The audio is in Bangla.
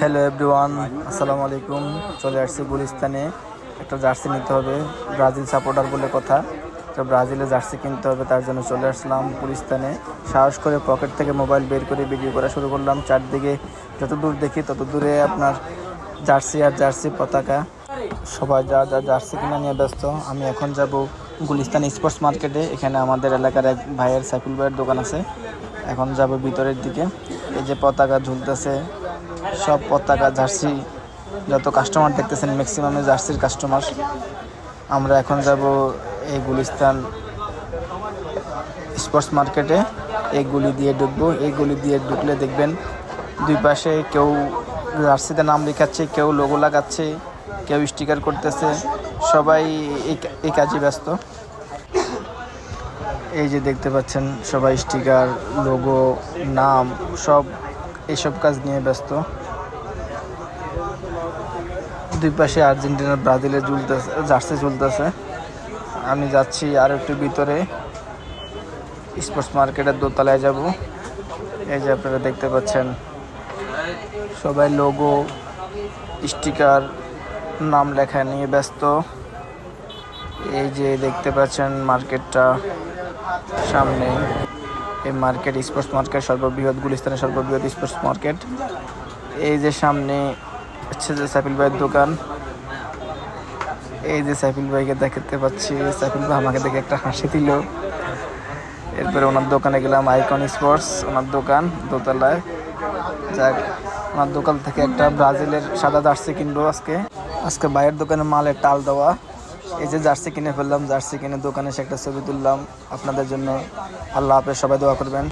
হ্যালো এভরিওয়ান, আসসালামু আলাইকুম। চলে আসছি গুলিস্তানে। একটা জার্সি নিতে হবে, ব্রাজিল সাপোর্টার বলে কথা। তো ব্রাজিলের জার্সি কিনতে হবে, তার জন্য চলে আসলাম গুলিস্তানে। সাহস করে পকেট থেকে মোবাইল বের করে ভিডিও করা শুরু করলাম। চারদিকে যত দূর দেখি তত দূরে আপনার জার্সি আর জার্সি পতাকা। সবাই যা যা জার্সি কিনা নিয়ে ব্যস্ত। আমি এখন যাব গুলিস্তান স্পোর্টস মার্কেটে। এখানে আমাদের এলাকার এক ভাইয়ের, সাইফুল ভাইয়ের দোকান আছে। এখন যাব ভিতরের দিকে। এই যে পতাকা ঝুলতেছে, সব পতাকা জার্সি। যত কাস্টমার দেখতেছেন ম্যাক্সিমামে জার্সির কাস্টমার। আমরা এখন যাব এই গুলিস্তান স্পোর্টস মার্কেটে। এই গুলি দিয়ে ঢুকবো। এই গুলি দিয়ে ঢুকলে দেখবেন দুই পাশে কেউ জার্সিতে নাম লেখাচ্ছে, কেউ লোগো লাগাচ্ছে, কেউ স্টিকার করতেছে। সবাই এই কাজে ব্যস্ত। এই যে দেখতে পাচ্ছেন সবাই স্টিকার, লোগো, নাম, সব এইসব কাজ নিয়ে ব্যস্ত। দুই পাশে আর্জেন্টিনা, ব্রাজিলের জার্সি ঝুলতেছে। আমি যাচ্ছি আর একটু ভিতরে, স্পোর্টস মার্কেটের দোতলায় যাব। এই যে আপনারা দেখতে পাচ্ছেন সবাই লোগো, স্টিকার, নাম লেখা নিয়ে ব্যস্ত। এই যে দেখতে পাচ্ছেন মার্কেটটা সামনে। এই মার্কেট স্পোর্টস মার্কেট সর্ববৃহৎ, গুলিস্তানের সর্ববৃহৎ স্পোর্টস মার্কেট। এই যে সামনে হচ্ছে যে সাইফুল ভাইয়ের দোকান। এই যে সাইফুল ভাইকে দেখতে পাচ্ছি। সাইফুল ভাই আমাকে দেখে একটা হাসি দিল। এরপরে ওনার দোকানে গেলাম, আইকন স্পোর্টস ওনার দোকান, দোতলায়। যাক, ওনার দোকান থেকে একটা ব্রাজিলের সাদা জার্সি কিনবো আজকে ভাইয়ের দোকানে মালের টাল দেওয়া। এই যে জার্সি কিনে ফেললাম। জার্সি কিনে দোকানে এসে একটা ছবি তুললাম আপনাদের জন্য। আল্লাহ হাফেজ, সবাই দোয়া করবেন।